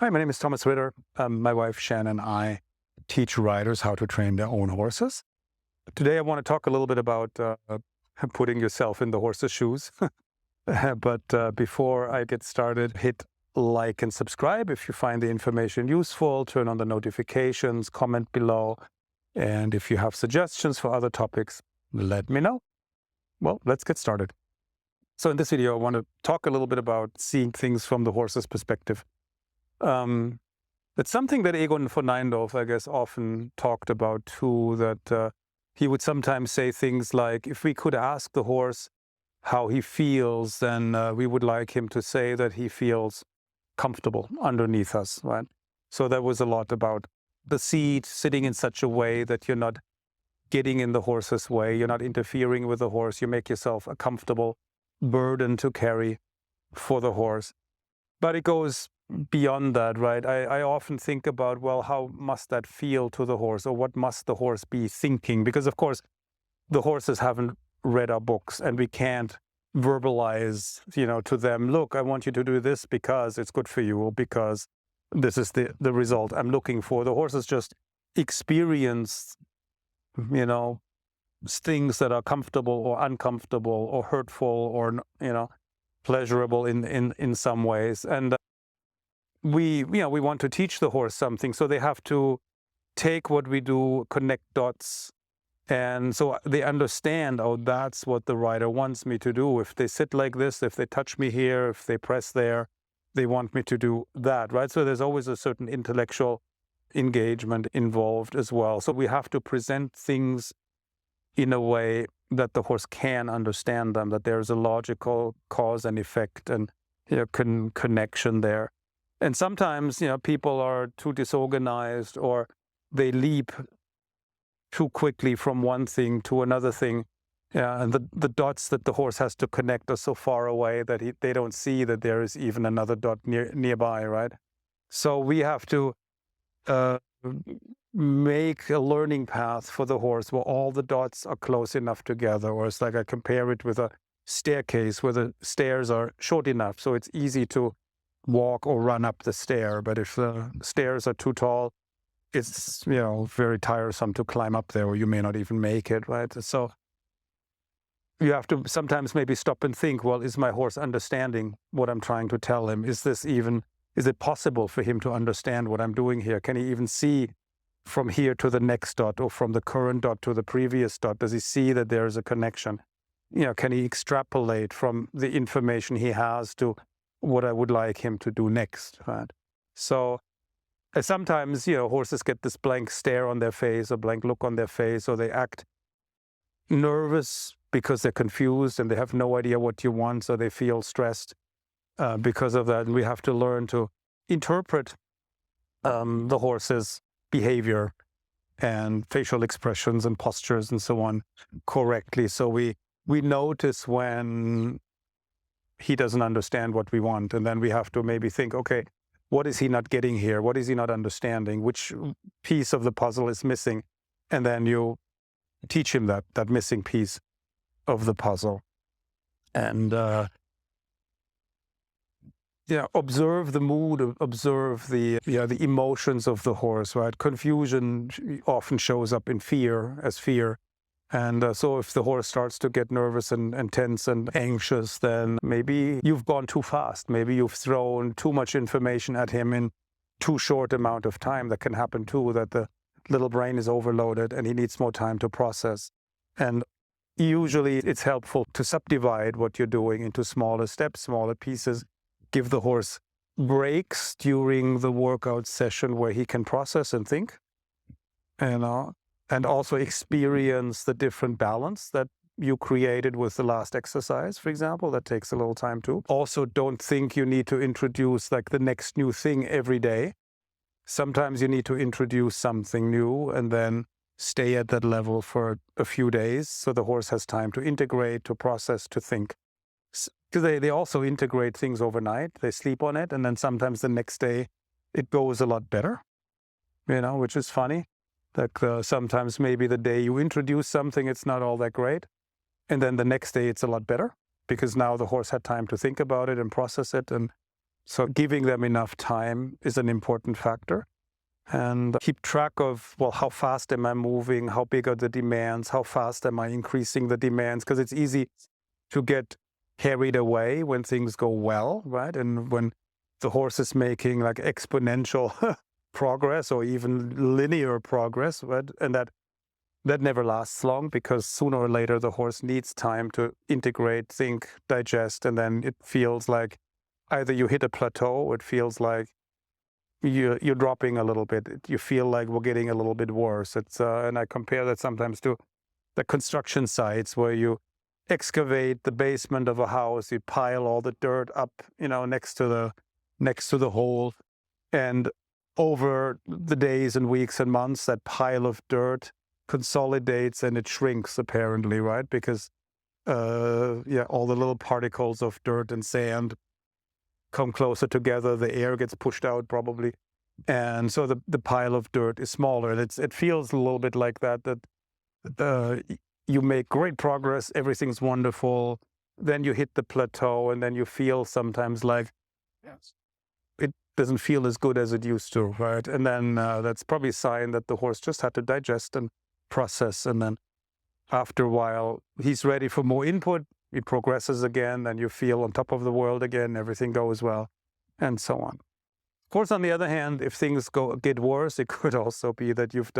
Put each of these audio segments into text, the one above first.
Hi, my name is Thomas Ritter. My wife Shannon and I teach riders how to train their own horses. Today, I want to talk a little bit about putting yourself in the horse's shoes. But before I get started, hit like and subscribe if you find the information useful. Turn on the notifications, comment below. And if you have suggestions for other topics, let me know. Well, let's get started. So in this video, I want to talk a little bit about seeing things from the horse's perspective. It's something that Egon von Neindorff, I guess, often talked about too, that he would sometimes say things like, if we could ask the horse how he feels, then we would like him to say that he feels comfortable underneath us, right? So that was a lot about the seat, sitting in such a way that you're not getting in the horse's way, you're not interfering with the horse, you make yourself a comfortable burden to carry for the horse. But it goes beyond that, right? I often think about, well, how must that feel to the horse, or what must the horse be thinking? Because, of course, the horses haven't read our books, and we can't verbalize, to them, look, I want you to do this because it's good for you, or because this is the result I'm looking for. The horses just experience, things that are comfortable or uncomfortable or hurtful or, pleasurable in some ways. And we want to teach the horse something, so they have to take what we do, connect dots, and so they understand, oh, that's what the rider wants me to do. If they sit like this, if they touch me here, if they press there, they want me to do that, right? So there's always a certain intellectual engagement involved as well. So we have to present things in a way that the horse can understand them, that there's a logical cause and effect and connection there. And sometimes, people are too disorganized, or they leap too quickly from one thing to another thing. And the dots that the horse has to connect are so far away that they don't see that there is even another dot nearby, right? So we have to make a learning path for the horse where all the dots are close enough together. Or it's like I compare it with a staircase where the stairs are short enough, so it's easy to walk or run up the stair. But if the stairs are too tall, it's very tiresome to climb up there, or you may not even make it, right? So you have to sometimes maybe stop and think, well, is my horse understanding what I'm trying to tell him? Is it possible for him to understand what I'm doing here? Can he even see from here to the next dot, or from the current dot to the previous dot? Does he see that there is a connection? Can he extrapolate from the information he has to what I would like him to do next, right? So sometimes, horses get this blank stare on their face, or blank look on their face, or they act nervous because they're confused and they have no idea what you want, so they feel stressed because of that. And we have to learn to interpret the horse's behavior and facial expressions and postures and so on correctly. So we notice when he doesn't understand what we want, and then we have to maybe think, okay, what is he not getting here? What is he not understanding? Which piece of the puzzle is missing? And then you teach him that missing piece of the puzzle. And observe the mood, observe the emotions of the horse, right? Confusion often shows up in fear. And so if the horse starts to get nervous and tense and anxious, then maybe you've gone too fast. Maybe you've thrown too much information at him in too short amount of time. That can happen too, that the little brain is overloaded and he needs more time to process. And usually it's helpful to subdivide what you're doing into smaller steps, smaller pieces. Give the horse breaks during the workout session where he can process and think, and also experience the different balance that you created with the last exercise, for example. That takes a little time too. Also, don't think you need to introduce like the next new thing every day. Sometimes you need to introduce something new and then stay at that level for a few days, so the horse has time to integrate, to process, to think. Because they also integrate things overnight. They sleep on it, and then sometimes the next day it goes a lot better, which is funny. Like sometimes maybe the day you introduce something, it's not all that great. And then the next day it's a lot better, because now the horse had time to think about it and process it. And So giving them enough time is an important factor. And keep track of, well, how fast am I moving? How big are the demands? How fast am I increasing the demands? Because it's easy to get carried away when things go well, right? And when the horse is making like exponential progress or even linear progress, right? And that never lasts long, because sooner or later the horse needs time to integrate, think, digest, and then it feels like either you hit a plateau or it feels like you're dropping a little bit. You feel like we're getting a little bit worse. It's and I compare that sometimes to the construction sites where you excavate the basement of a house, you pile all the dirt up, next to the hole, and over the days and weeks and months, that pile of dirt consolidates and it shrinks, apparently, right? Because all the little particles of dirt and sand come closer together, the air gets pushed out probably, and so the pile of dirt is smaller. And it feels a little bit like that you make great progress, everything's wonderful, then you hit the plateau, and then you feel sometimes like it doesn't feel as good as it used to, right? And then that's probably a sign that the horse just had to digest and process, and then after a while he's ready for more input. It progresses again, and you feel on top of the world again, everything goes well, and so on. Of course, on the other hand, if things get worse, it could also be that you've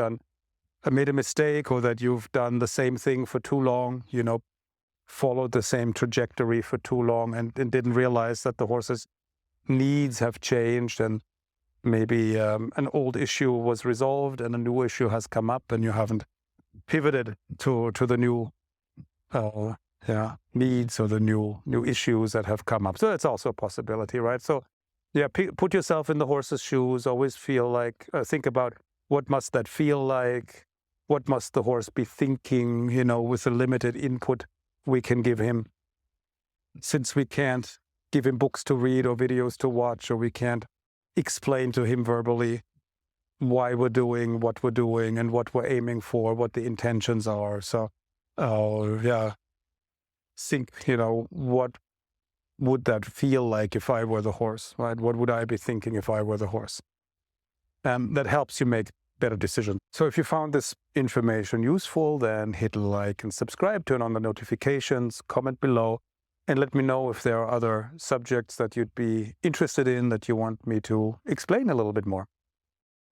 made a mistake, or that you've done the same thing for too long, followed the same trajectory for too long, and didn't realize that the horse's needs have changed, and maybe an old issue was resolved and a new issue has come up, and you haven't pivoted to the new needs or the new issues that have come up. So that's also a possibility, right? So put yourself in the horse's shoes. Always think about, what must that feel like? What must the horse be thinking, with the limited input we can give him? Since we can't give him books to read or videos to watch, or we can't explain to him verbally why we're doing what we're doing and what we're aiming for, what the intentions are. So, think, what would that feel like if I were the horse, right? What would I be thinking if I were the horse? That helps you make better decisions. So if you found this information useful, then hit like and subscribe, turn on the notifications, comment below, and let me know if there are other subjects that you'd be interested in that you want me to explain a little bit more.